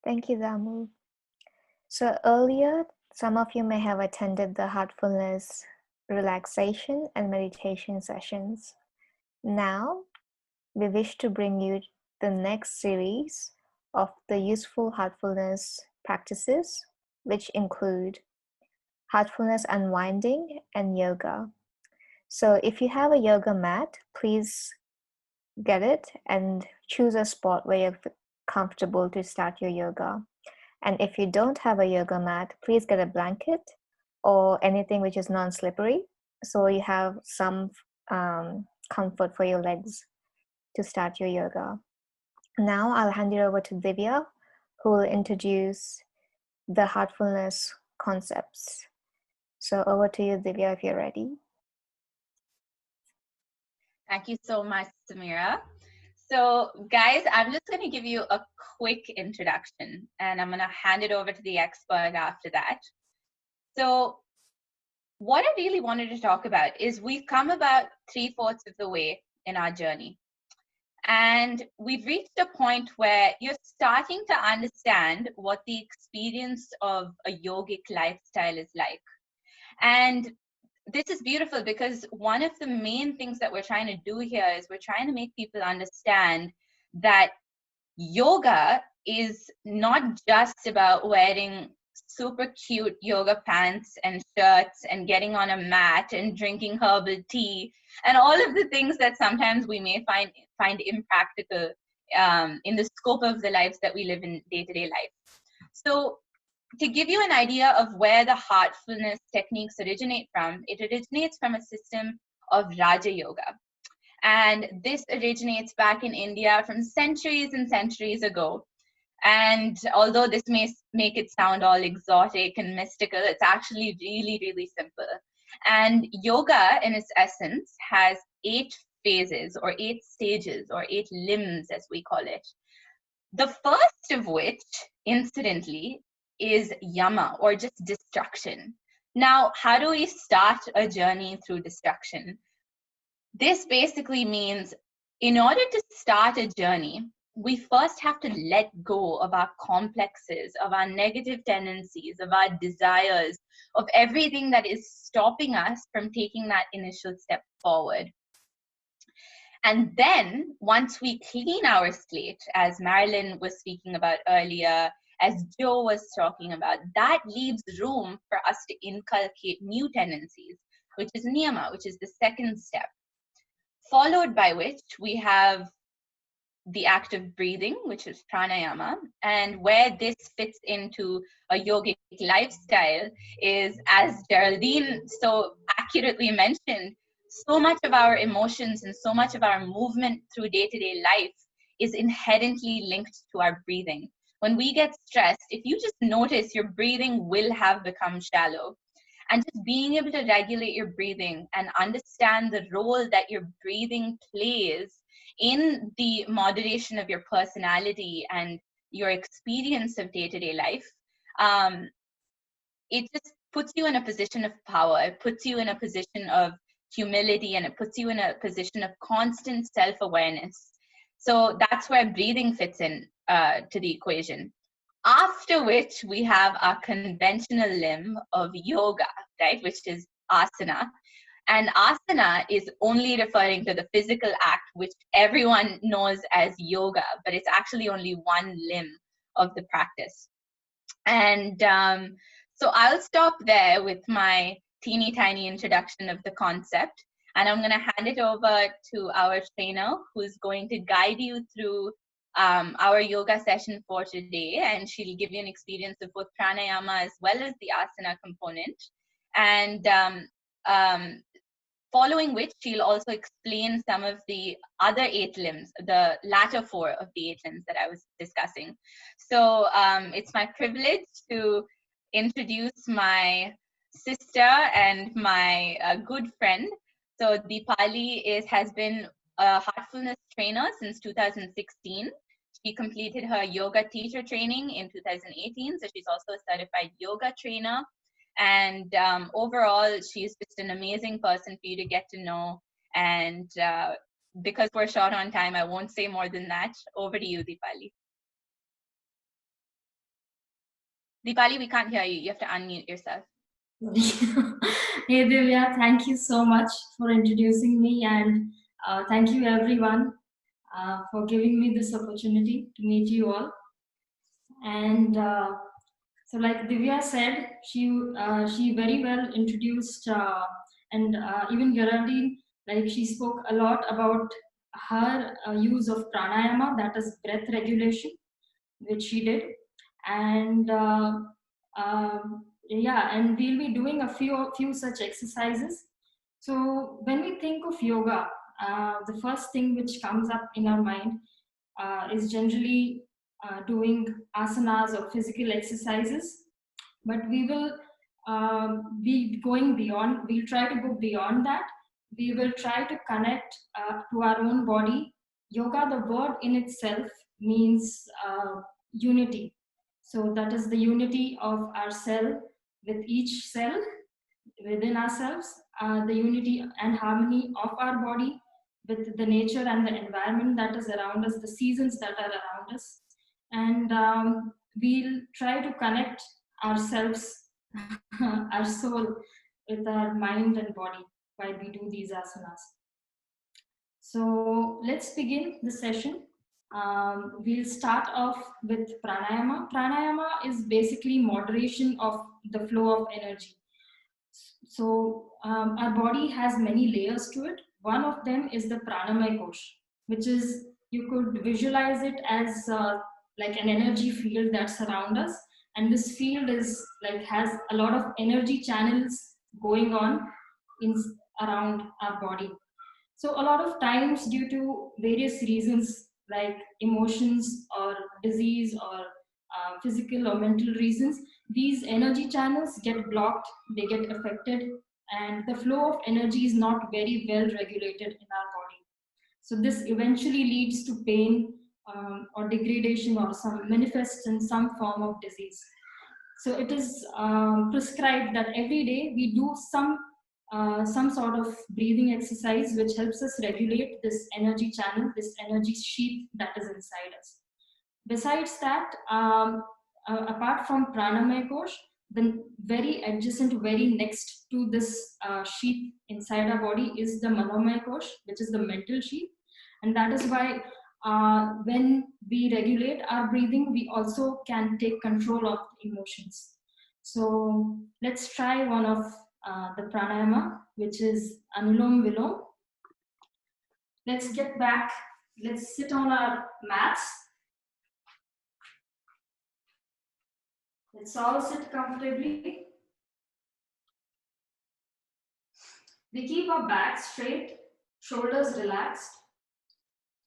Thank you, Damu. So earlier, some of you may have attended the Heartfulness relaxation and meditation sessions. Now, we wish to bring you the next series of the useful heartfulness practices, which include heartfulness unwinding and yoga. So if you have a yoga mat, please get it and choose a spot where you're comfortable to start your yoga. And if you don't have a yoga mat, please get a blanket or anything which is non-slippery, so you have some comfort for your legs to start your yoga. Now I'll hand it over to Divya, who will introduce the heartfulness concepts. So over to you, Divya, if you're ready. Thank you so much, Samira. So guys, I'm just going to give you a quick introduction and I'm going to hand it over to the expert after that. So what I really wanted to talk about is we've come about 3/4 of the way in our journey. And we've reached a point where you're starting to understand what the experience of a yogic lifestyle is like. And this is beautiful because one of the main things that we're trying to do here is we're trying to make people understand that yoga is not just about wearing super cute yoga pants and shirts and getting on a mat and drinking herbal tea and all of the things that sometimes we may find impractical in the scope of the lives that we live in day-to-day life. So to give you an idea of where the heartfulness techniques originate from, it originates from a system of Raja Yoga. And this originates back in India from centuries and centuries ago. And although this may make it sound all exotic and mystical, it's actually really, really simple. And yoga, in its essence, has 8 phases or 8 stages or 8 limbs, as we call it. The first of which, incidentally, is yama, or just destruction. Now, how do we start a journey through destruction? This basically means in order to start a journey, we first have to let go of our complexes, of our negative tendencies, of our desires, of everything that is stopping us from taking that initial step forward. And then once we clean our slate, as Marilyn was speaking about earlier, as Joe was talking about, that leaves room for us to inculcate new tendencies, which is niyama, which is the second step. Followed by which we have the act of breathing, which is pranayama. And where this fits into a yogic lifestyle is, as Geraldine so accurately mentioned, so much of our emotions and so much of our movement through day-to-day life is inherently linked to our breathing. When we get stressed, if you just notice, your breathing will have become shallow. And just being able to regulate your breathing and understand the role that your breathing plays in the moderation of your personality and your experience of day-to-day life, it just puts you in a position of power. It puts you in a position of humility, and it puts you in a position of constant self-awareness. So that's where breathing fits in to the equation. After which we have our conventional limb of yoga, right, which is asana. And asana is only referring to the physical act, which everyone knows as yoga, but it's actually only one limb of the practice. And so I'll stop there with my teeny tiny introduction of the concept. And I'm going to hand it over to our trainer, who's going to guide you through our yoga session for today, and she'll give you an experience of both pranayama as well as the asana component. And following which she'll also explain some of the other 8 limbs, the latter 4 of the 8 limbs that I was discussing. So it's my privilege to introduce my sister and my good friend. So Deepali has been a heartfulness trainer since 2016. She completed her yoga teacher training in 2018. So she's also a certified yoga trainer. And overall, she's just an amazing person for you to get to know. And because we're short on time, I won't say more than that. Over to you, Deepali. Deepali, we can't hear you. You have to unmute yourself. Hey Divya, thank you so much for introducing me, and thank you everyone for giving me this opportunity to meet you all. And so, like Divya said, she very well introduced, and even Geraldine, like she spoke a lot about her use of pranayama, that is breath regulation, which she did. And yeah, and we'll be doing a few such exercises. So when we think of yoga, the first thing which comes up in our mind is generally doing asanas or physical exercises, but we will be going beyond. We'll try to go beyond that. We will try to connect to our own body. Yoga, the word in itself means unity. So that is the unity of our cell with each cell within ourselves, the unity and harmony of our body with the nature and the environment that is around us, the seasons that are around us. And we'll try to connect ourselves, our soul, with our mind and body while we do these asanas. So let's begin the session. We'll start off with pranayama. Pranayama is basically moderation of the flow of energy. So our body has many layers to it. One of them is the pranamaya kosh, which is, you could visualize it as like an energy field that surrounds us, and this field is like has a lot of energy channels going on in around our body. So a lot of times, due to various reasons like emotions or disease or physical or mental reasons, these energy channels get blocked, they get affected, and the flow of energy is not very well regulated in our body. So this eventually leads to pain or degradation, or some manifests in some form of disease. So it is prescribed that every day we do some sort of breathing exercise which helps us regulate this energy channel, this energy sheath that is inside us. Besides that, apart from pranamaya kosh, the very adjacent, very next to this sheath inside our body is the manomaya kosh, which is the mental sheath. And that is why when we regulate our breathing, we also can take control of emotions. So let's try one of the pranayama, which is anulom vilom. Let's get back. Let's sit on our mats. Let's all sit comfortably. We keep our back straight, shoulders relaxed,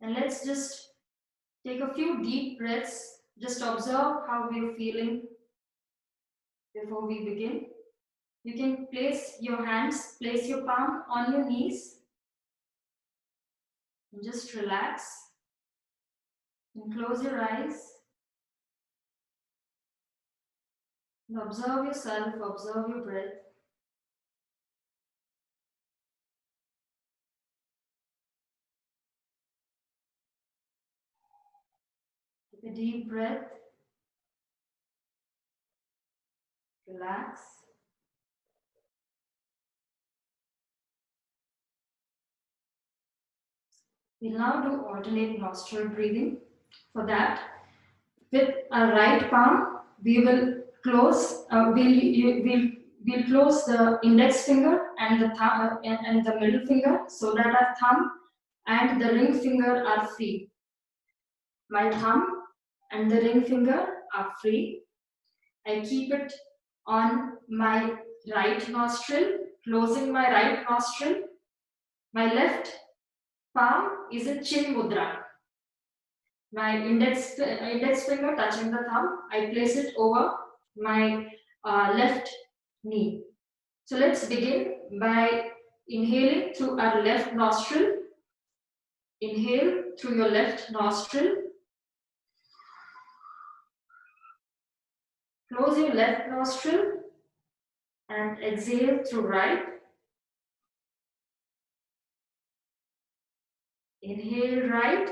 and let's just take a few deep breaths. Just observe how we're feeling before we begin. You can place your hands, place your palm on your knees, and just relax and close your eyes. And observe yourself, observe your breath. Take a deep breath. Relax. We'll now do alternate nostril breathing. For that, with our right palm, we will close. We'll close the index finger and the thumb and the middle finger, so that our thumb and the ring finger are free. My thumb and the ring finger are free. I keep it on my right nostril, closing my right nostril. My left palm is a chin mudra. My index finger touching the thumb, I place it over my left knee. So let's begin by inhaling through our left nostril. Inhale through your left nostril. Close your left nostril and exhale through right. Inhale right.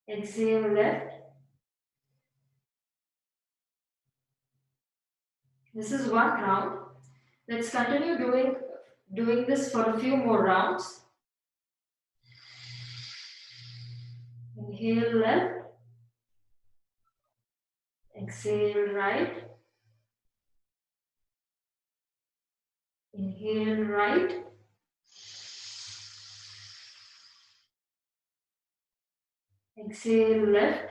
Exhale left. This is one round. Let's continue doing this for a few more rounds. Inhale left. Exhale right. Inhale right. Exhale left.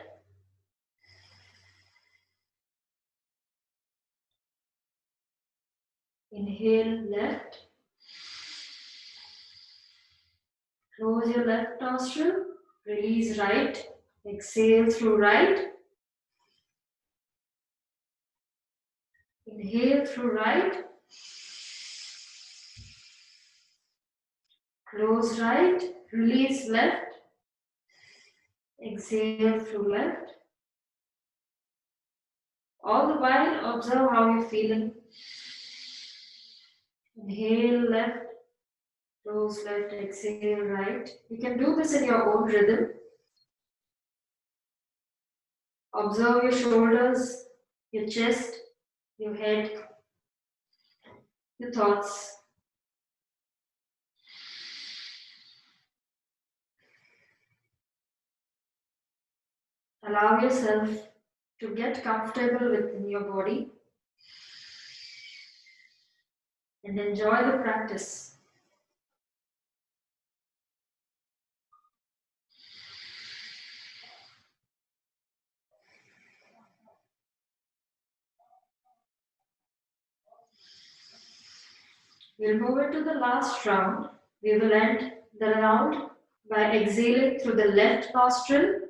Inhale left. Close your left nostril. Release right. Exhale through right. Inhale through right. Close right. Release left. Exhale through left. All the while, observe how you're feeling. Inhale left. Close left. Exhale right. You can do this in your own rhythm. Observe your shoulders, your chest, your head, your thoughts. Allow yourself to get comfortable within your body and enjoy the practice. We'll move into the last round. We will end the round by exhaling through the left nostril.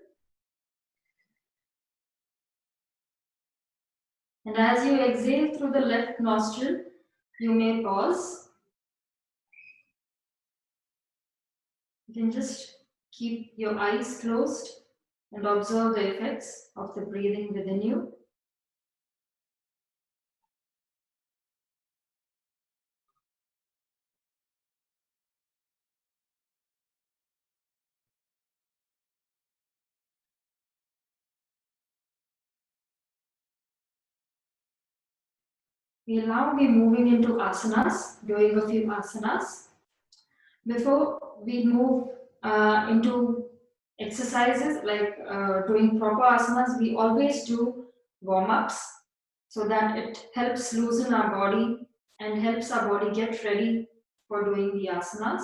And as you exhale through the left nostril, you may pause. You can just keep your eyes closed and observe the effects of the breathing within you. We'll now be moving into asanas, doing a few asanas. Before we move into exercises like doing proper asanas, we always do warm-ups so that it helps loosen our body and helps our body get ready for doing the asanas.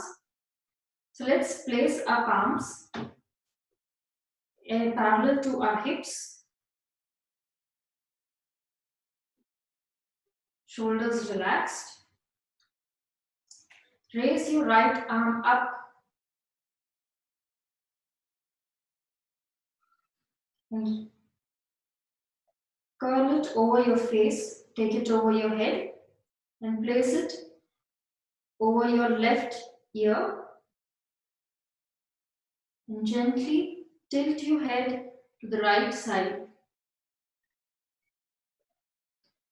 So let's place our palms parallel to our hips, shoulders relaxed. Raise your right arm up and curl it over your face, take it over your head and place it over your left ear and gently tilt your head to the right side.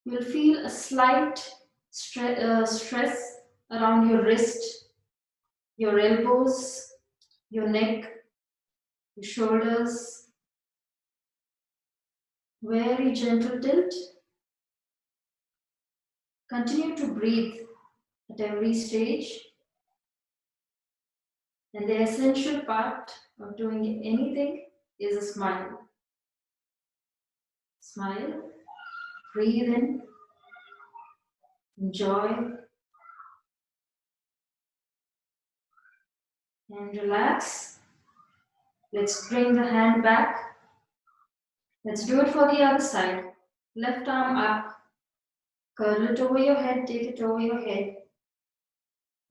You'll feel a slight stress around your wrist, your elbows, your neck, your shoulders. Very gentle tilt. Continue to breathe at every stage. And the essential part of doing anything is a smile. Smile, breathe in, enjoy, and relax. Let's bring the hand back. Let's do it for the other side. Left arm up, curl it over your head, take it over your head.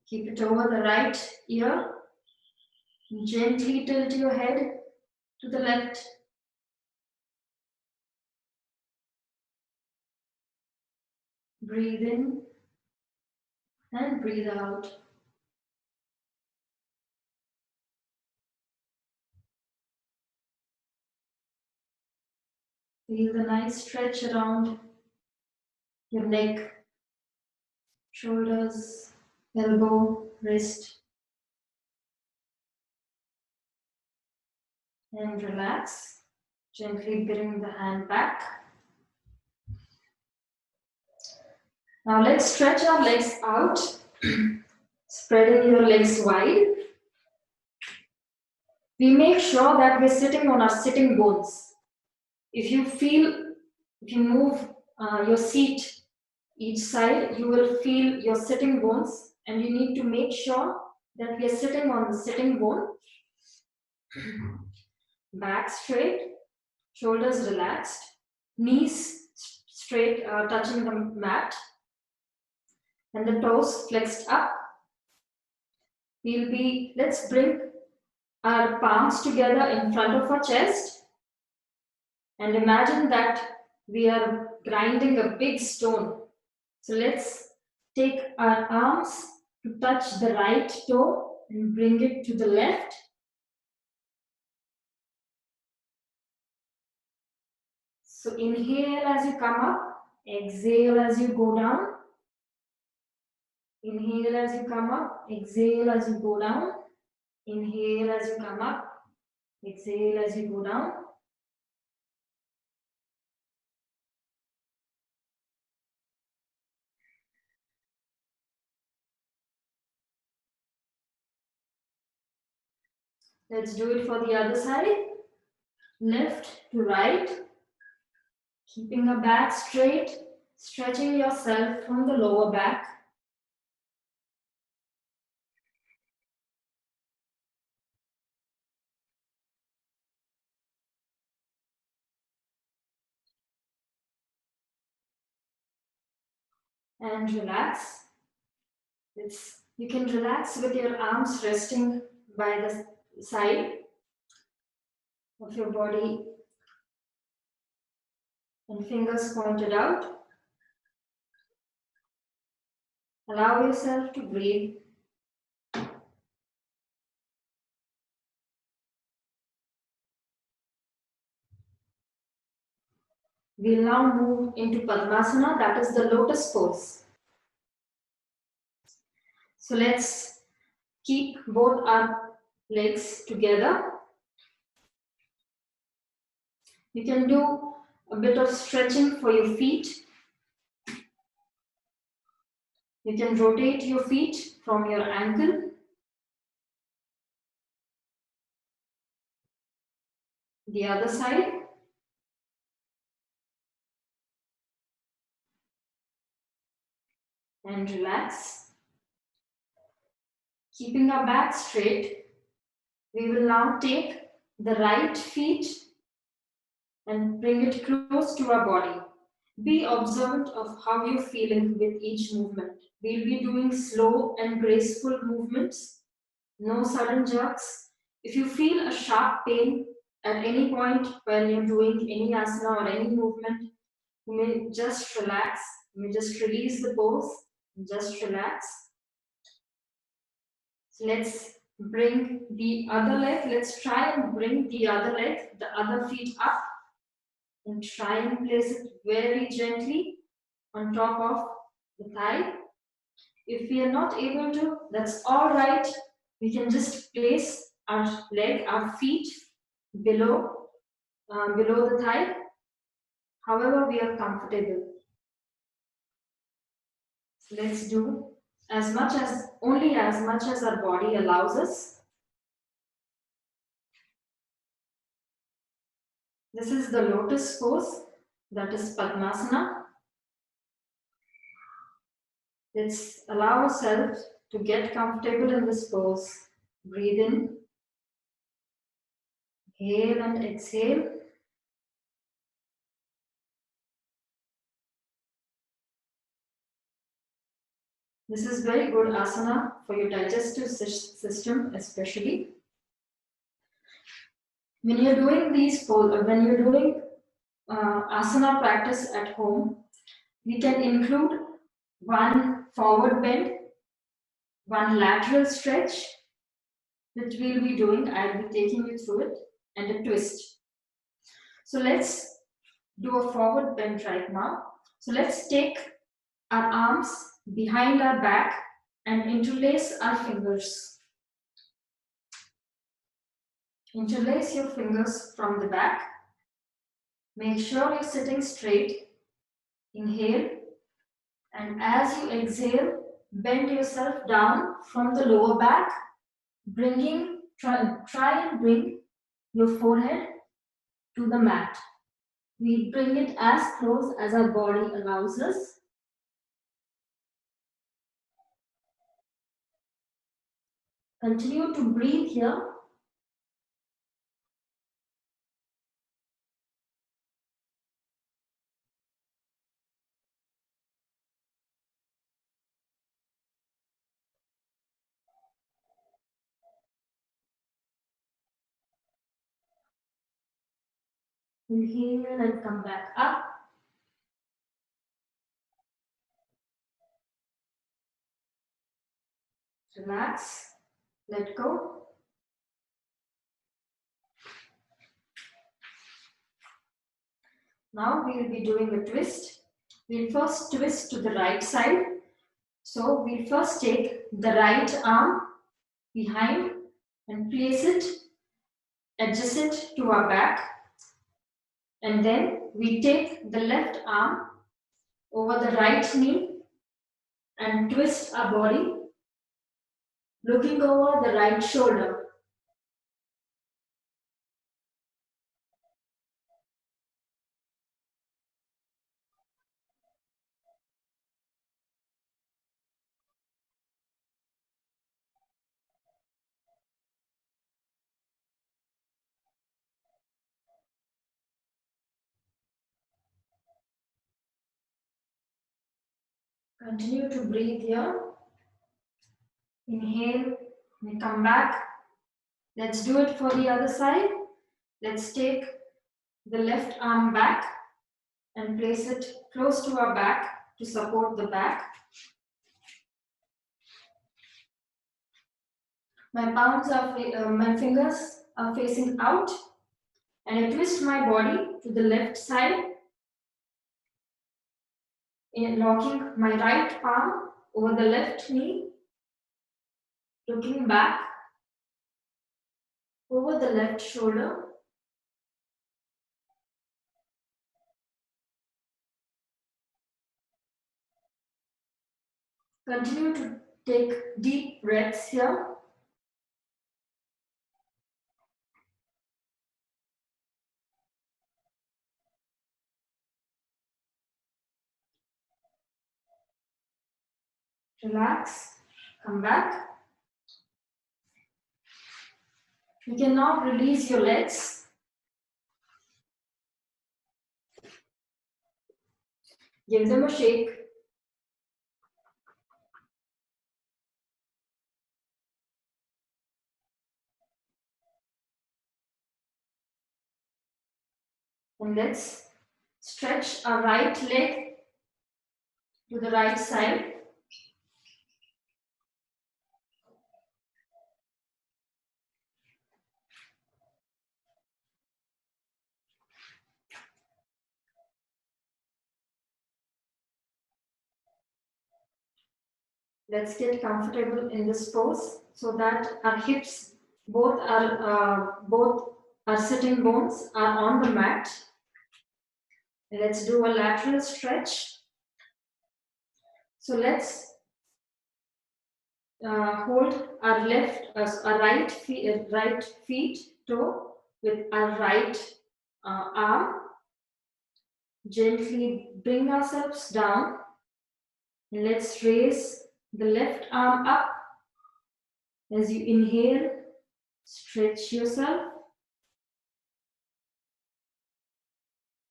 Keep it over the right ear. Gently tilt your head to the left. Breathe in and breathe out. Feel the nice stretch around your neck, shoulders, elbow, wrist. And relax. Gently bring the hand back. Now let's stretch our legs out, spreading your legs wide. We make sure that we're sitting on our sitting bones. If you move your seat each side, you will feel your sitting bones, and you need to make sure that we are sitting on the sitting bone. Back straight, shoulders relaxed, knees straight, touching the mat, and the toes flexed up. Let's bring our palms together in front of our chest, and imagine that we are grinding a big stone. So let's take our arms to touch the right toe and bring it to the left. So inhale as you come up, exhale as you go down. Inhale as you come up, exhale as you go down. Inhale as you come up, exhale as you go down. Let's do it for the other side. Left to right. Keeping the back straight, stretching yourself from the lower back. And relax. You can relax with your arms resting by the side of your body and fingers pointed out. Allow yourself to breathe. We'll now move into Padmasana, that is the lotus pose. So let's keep both our legs together. You can do a bit of stretching for your feet. You can rotate your feet from your ankle. The other side. And relax. Keeping our back straight, we will now take the right feet and bring it close to our body. Be observant of how you're feeling with each movement. We'll be doing slow and graceful movements, no sudden jerks. If you feel a sharp pain at any point when you're doing any asana or any movement, you may just relax. You may just release the pose, just relax. So let's bring the other leg. Let's try and bring the other leg, the other feet up, and try and place it very gently on top of the thigh. If we are not able to, that's all right. We can just place our leg, our feet below the thigh, however we are comfortable. So let's do only as much as our body allows us. This is the lotus pose, that is Padmasana. Let's allow ourselves to get comfortable in this pose. Breathe in, inhale and exhale. This is very good asana for your digestive system, especially. When you're doing asana practice at home, we can include one forward bend, one lateral stretch, which we'll be doing. I'll be taking you through it, and a twist. So let's do a forward bend right now. So let's take our arms behind our back and interlace our fingers. Interlace your fingers from the back. Make sure you're sitting straight. Inhale. And as you exhale, bend yourself down from the lower back, try and bring your forehead to the mat. We bring it as close as our body allows us. Continue to breathe here. Inhale and come back up. Relax. Let go. Now we will be doing a twist. We'll first twist to the right side. So we'll first take the right arm behind and place it, adjust it to our back. And then we take the left arm over the right knee and twist our body, looking over the right shoulder. Continue to breathe here. Inhale and come back. Let's do it for the other side. Let's take the left arm back and place it close to our back to support the back. My fingers are facing out, and I twist my body to the left side, locking my right palm over the left knee, looking back over the left shoulder. Continue to take deep breaths here. Relax, come back. You can now release your legs. Give them a shake. And let's stretch our right leg to the right side. Let's get comfortable in this pose so that our hips, both our sitting bones are on the mat. Let's do a lateral stretch. So let's hold our right feet toe with our right arm. Gently bring ourselves down. And let's raise the left arm up. As you inhale, stretch yourself.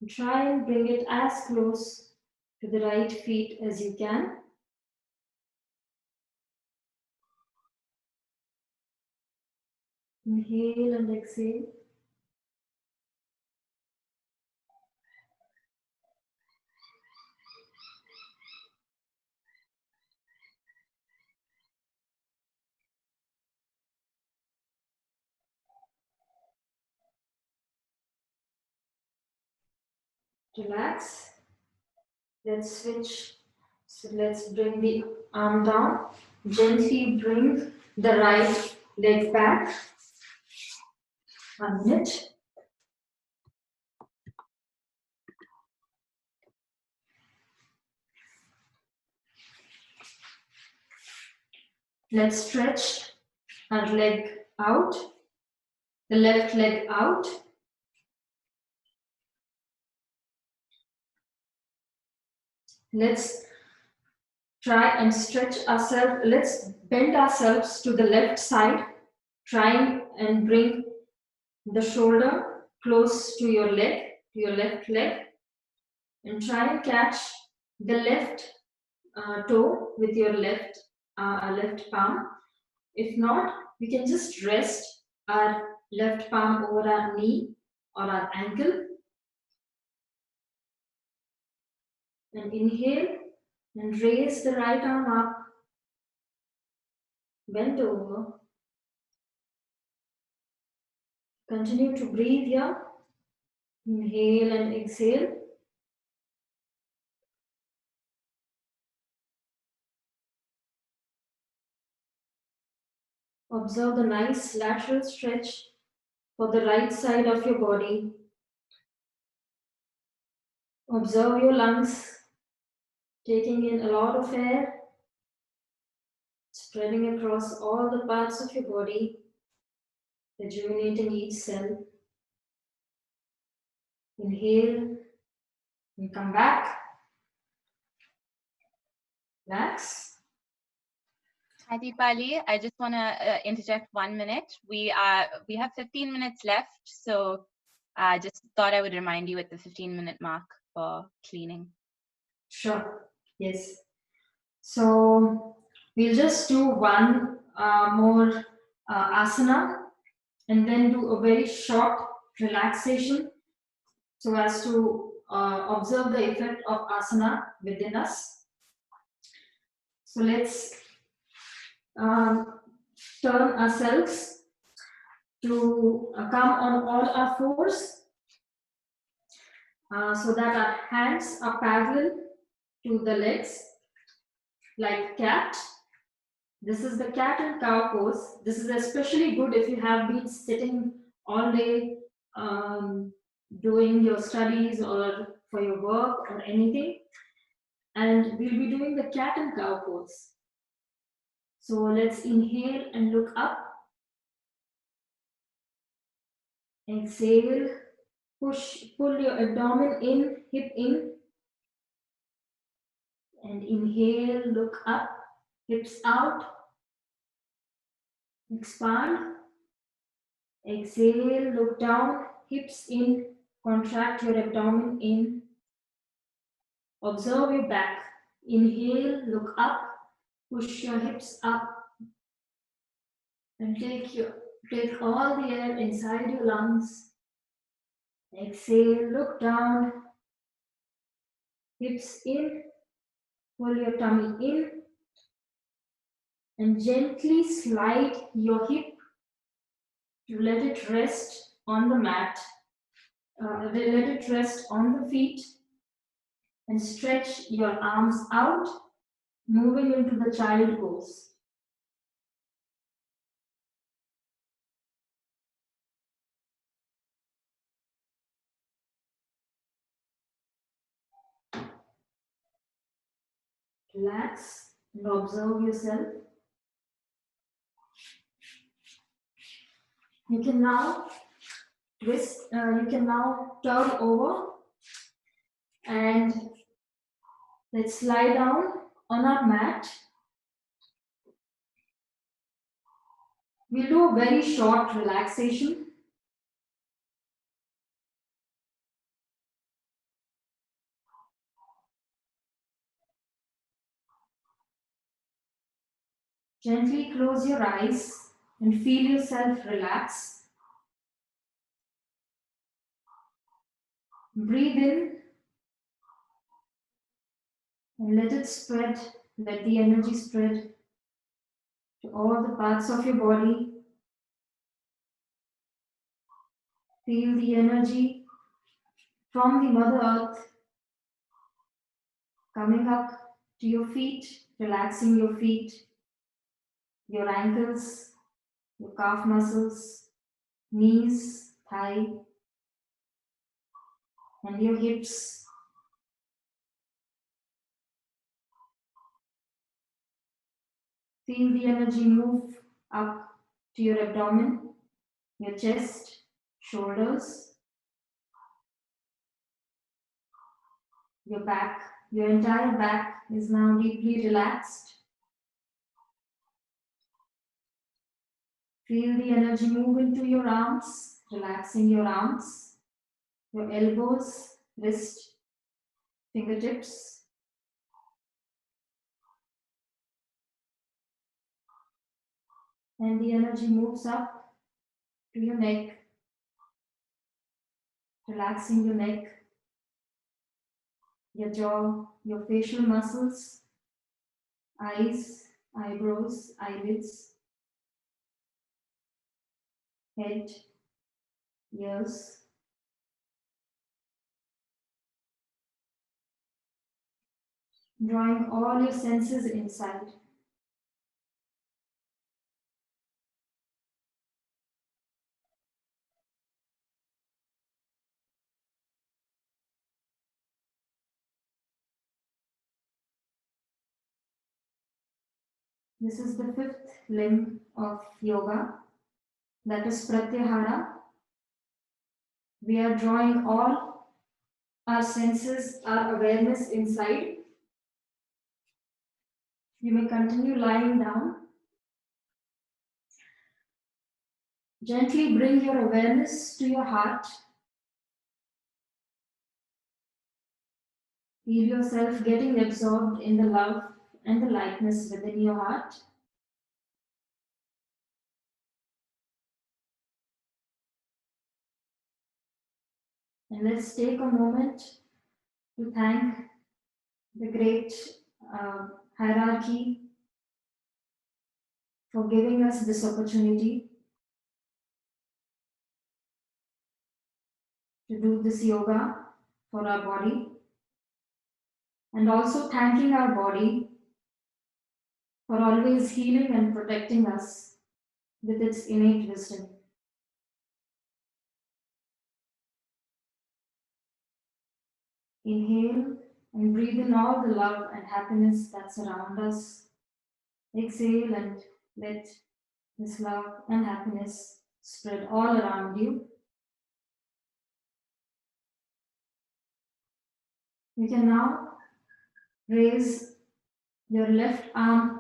Try and bring it as close to the right feet as you can. Inhale and exhale. Relax. Let's switch. So let's bring the arm down. Gently bring the right leg back. 1 minute. Let's stretch our leg out, the left leg out. Let's try and stretch ourselves. Let's bend ourselves to the left side, trying and bring the shoulder close to your leg, to your left leg, and try and catch the left toe with your left palm. If not, we can just rest our left palm over our knee or our ankle. And inhale and raise the right arm up. Bend over. Continue to breathe here. Inhale and exhale. Observe the nice lateral stretch for the right side of your body. Observe your lungs, taking in a lot of air, spreading across all the parts of your body, rejuvenating each cell. Inhale and come back. Relax. Hi Deepali, I just want to interject 1 minute. We have 15 minutes left, so I just thought I would remind you at the 15-minute mark for cleaning. Sure. Yes. So we'll just do one more asana and then do a very short relaxation so as to observe the effect of asana within us. So let's turn ourselves to come on all our fours so that our hands are parallel to the legs like cat. This is the cat and cow pose. This is especially good if you have been sitting all day doing your studies or for your work or anything. And we'll be doing the cat and cow pose. So let's inhale and look up. Exhale, pull your abdomen in, hip in. And inhale, look up, hips out. Expand. Exhale, look down, hips in, contract your abdomen in. Observe your back. Inhale, look up, push your hips up, and take all the air inside your lungs. Exhale, look down, hips in, pull your tummy in, and gently slide your hip to let it rest on the mat. Let it rest on the feet, and stretch your arms out, moving into the child pose. Relax and observe yourself. You can now twist, you can now turn over and let's lie down on our mat. We'll do a very short relaxation. Gently close your eyes and feel yourself relax. Breathe in and let it spread, let the energy spread to all the parts of your body. Feel the energy from the Mother Earth coming up to your feet, relaxing your feet, your ankles, your calf muscles, knees, thigh, and your hips. Feel the energy move up to your abdomen, your chest, shoulders, your back. Your entire back is now deeply relaxed. Feel the energy move into your arms, relaxing your arms, your elbows, wrist, fingertips. And the energy moves up to your neck, relaxing your neck, your jaw, your facial muscles, eyes, eyebrows, eyelids, head, ears. Drawing all your senses inside. This is the fifth limb of yoga, that is Pratyahara. We are drawing all our senses, our awareness inside. You may continue lying down. Gently bring your awareness to your heart. Feel yourself getting absorbed in the love and the lightness within your heart. And let's take a moment to thank the great hierarchy for giving us this opportunity to do this yoga for our body, and also thanking our body for always healing and protecting us with its innate wisdom. Inhale and breathe in all the love and happiness that's around us. Exhale and let this love and happiness spread all around you. You can now raise your left arm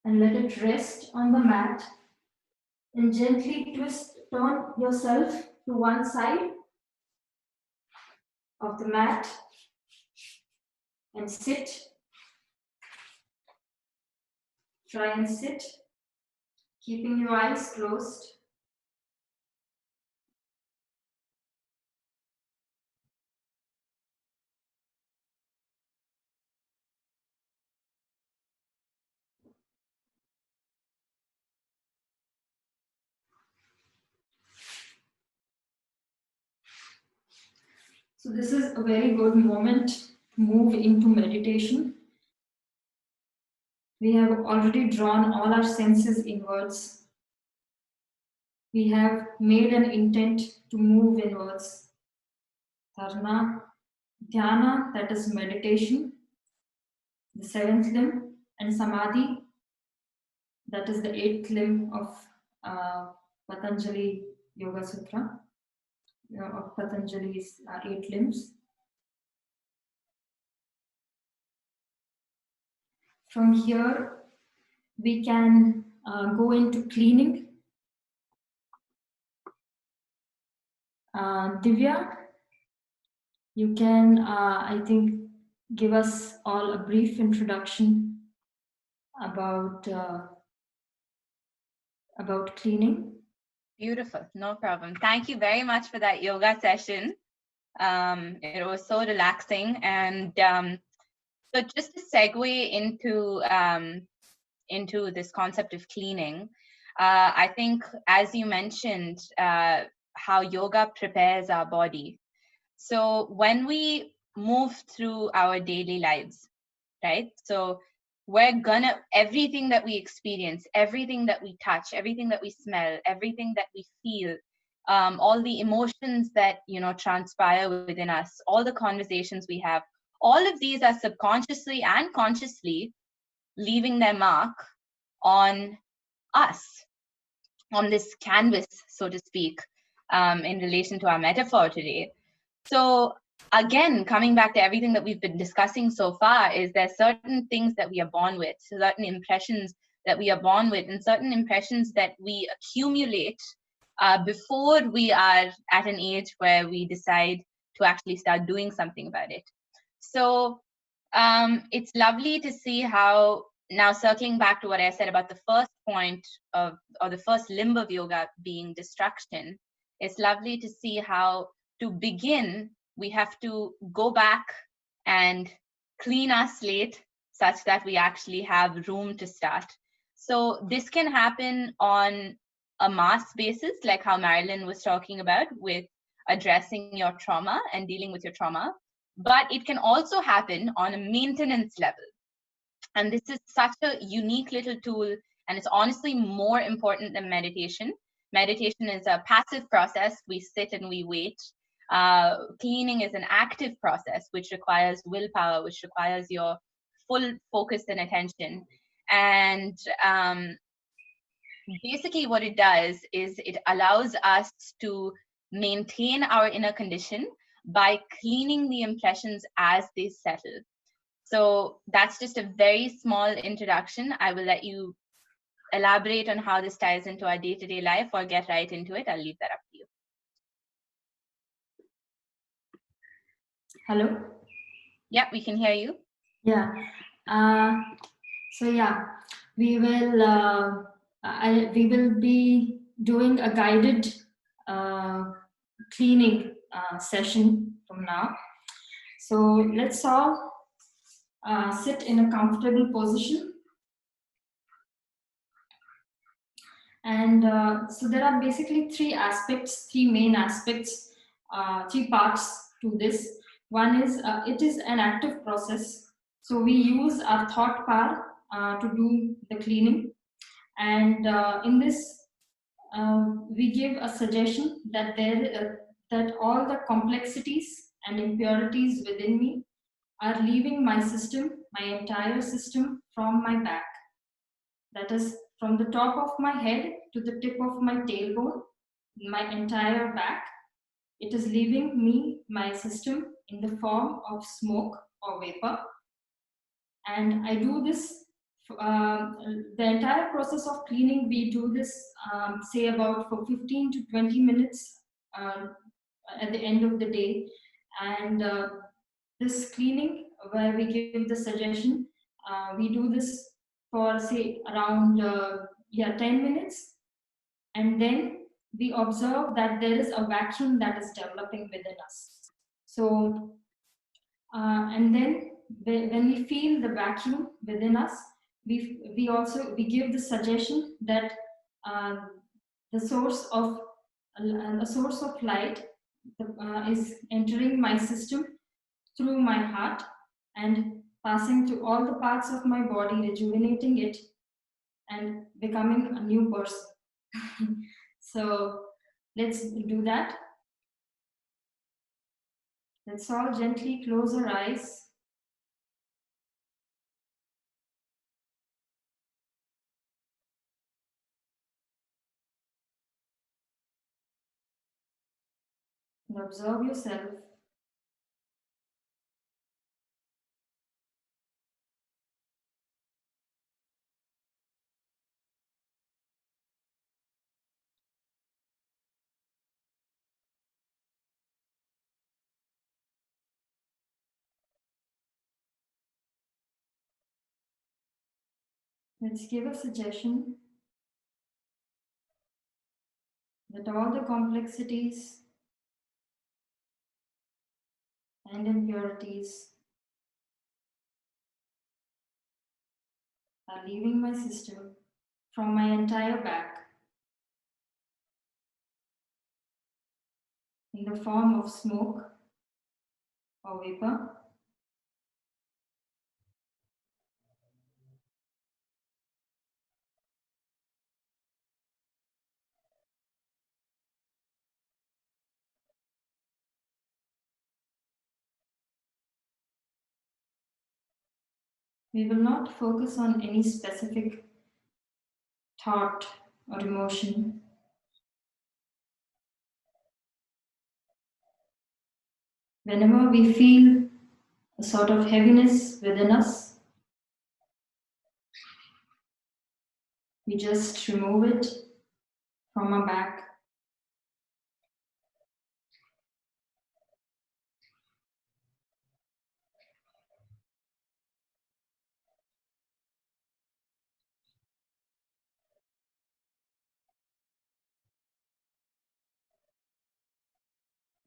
and let it rest on the mat, and gently turn yourself to one side of the mat and sit. Try and sit, keeping your eyes closed. So this is a very good moment to move into meditation. We have already drawn all our senses inwards. We have made an intent to move inwards. Dharana, dhyana, that is meditation, the seventh limb, and samadhi, that is the eighth limb of Patanjali Yoga Sutra, of Patanjali's 8 limbs. From here, we can go into cleaning. Divya, you can, I think, give us all a brief introduction about cleaning. Beautiful, no problem. Thank you very much for that yoga session. It was so relaxing, and so just to segue into this concept of cleaning, I think, as you mentioned, how yoga prepares our body. So when we move through our daily lives, right? So everything that we experience, everything that we touch, everything that we smell, everything that we feel, all the emotions that transpire within us, all the conversations we have, all of these are subconsciously and consciously leaving their mark on us, on this canvas, so to speak, in relation to our metaphor today. So again, coming back to everything that we've been discussing so far, is there certain things that we are born with, certain impressions that we are born with, and certain impressions that we accumulate before we are at an age where we decide to actually start doing something about it. So it's lovely to see how, now circling back to what I said about the first point of, or the first limb of yoga being distraction, it's lovely to see how, to begin, we have to go back and clean our slate such that we actually have room to start. So this can happen on a mass basis, like how Marilyn was talking about, with addressing your trauma and dealing with your trauma. But it can also happen on a maintenance level. And this is such a unique little tool, and it's honestly more important than meditation. Meditation is a passive process. We sit and we wait. Cleaning is an active process, which requires willpower, which requires your full focus and attention. And basically what it does is it allows us to maintain our inner condition by cleaning the impressions as they settle. So that's just a very small introduction. I will let you elaborate on how this ties into our day-to-day life, or get right into it. I'll leave that up to you. Hello? Yeah, we can hear you. Yeah. So yeah, we will we will be doing a guided cleaning session from now. So let's all sit in a comfortable position. And so there are basically three main aspects, three parts to this. One is it is an active process. So we use our thought power to do the cleaning. And in this, we give a suggestion that that all the complexities and impurities within me are leaving my system, my entire system, from my back. That is, from the top of my head to the tip of my tailbone, my entire back. It is leaving me, my system, in the form of smoke or vapor. And I do this, the entire process of cleaning, we do this, say about for 15 to 20 minutes at the end of the day. And this cleaning, where we give the suggestion, we do this for say around 10 minutes, and then we observe that there is a vacuum that is developing within us. So and then when we feel the vacuum within us, we give the suggestion that the source of light is entering my system through my heart and passing to all the parts of my body, rejuvenating it and becoming a new person. So let's do that. Let's all gently close our eyes. And observe yourself. Let's give a suggestion that all the complexities and impurities are leaving my system from my entire back in the form of smoke or vapor. We will not focus on any specific thought or emotion. Whenever we feel a sort of heaviness within us, we just remove it from our back.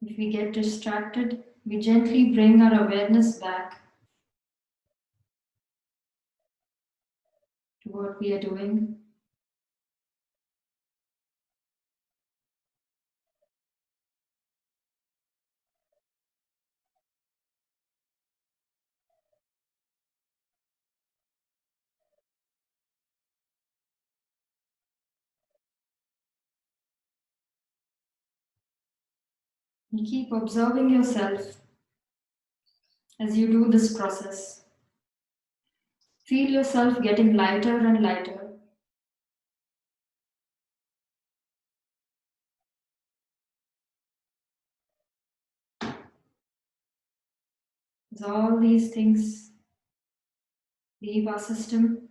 If we get distracted, we gently bring our awareness back to what we are doing. And keep observing yourself as you do this process. Feel yourself getting lighter and lighter. As all these things leave our system,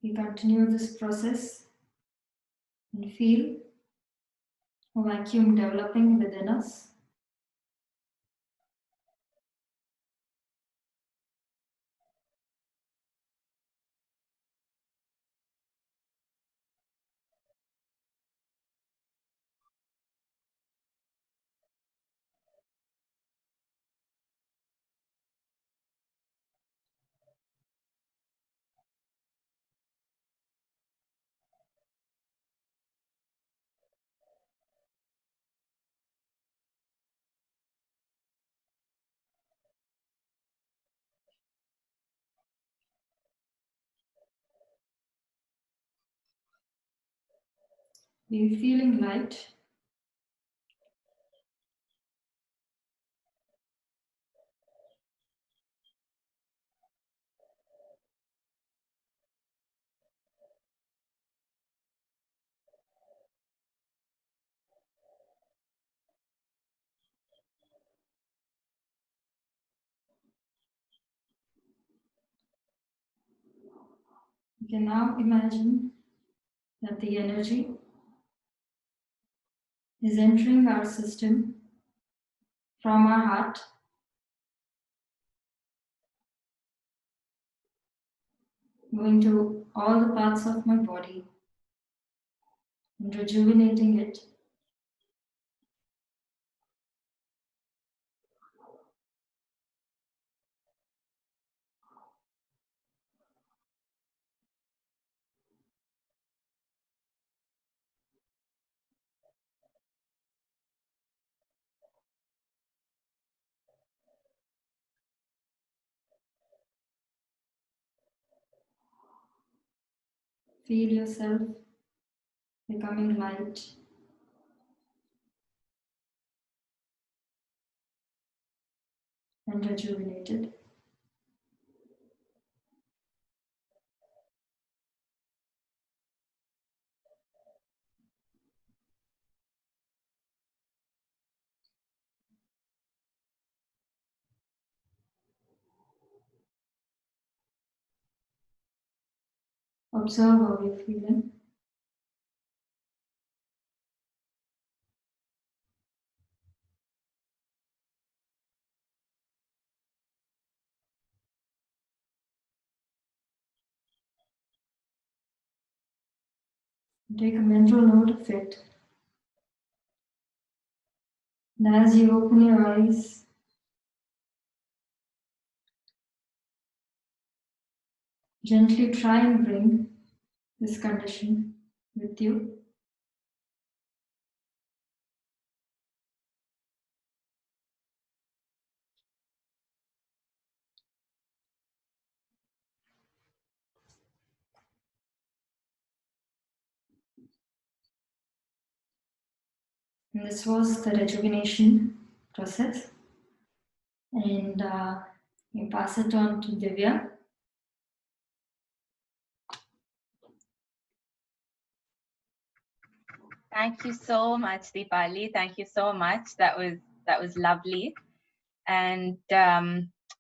we continue this process and feel a vacuum developing within us. We're feeling light. You can now imagine that the energy is entering our system from our heart, going to all the parts of my body and rejuvenating it. Feel yourself becoming light and rejuvenated. Observe how you're feeling. Take a mental note of it. And as you open your eyes, gently try and bring this condition with you. And this was the rejuvenation process. And you pass it on to Divya. Thank you so much, Deepali. Thank you so much. That was lovely. And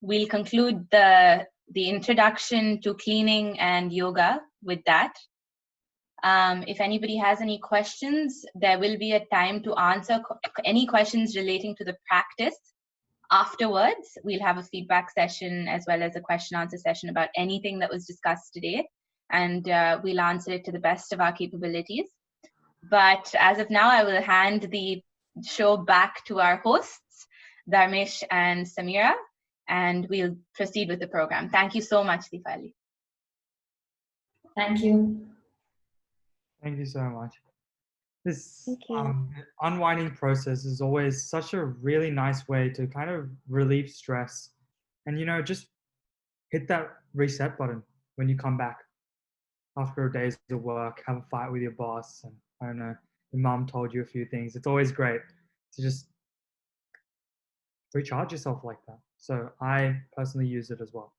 we'll conclude the introduction to cleaning and yoga with that. If anybody has any questions, there will be a time to answer any questions relating to the practice. Afterwards, we'll have a feedback session as well as a question answer session about anything that was discussed today. And we'll answer it to the best of our capabilities. But as of now, I will hand the show back to our hosts, Dharmesh and Samira, and we'll proceed with the program. Thank you so much, Deepali. Thank you. Thank you so much. This Thank you. unwinding process is always such a really nice way to kind of relieve stress and, just hit that reset button when you come back after a day's of work, have a fight with your boss, and I don't know, your mom told you a few things. It's always great to just recharge yourself like that. So I personally use it as well.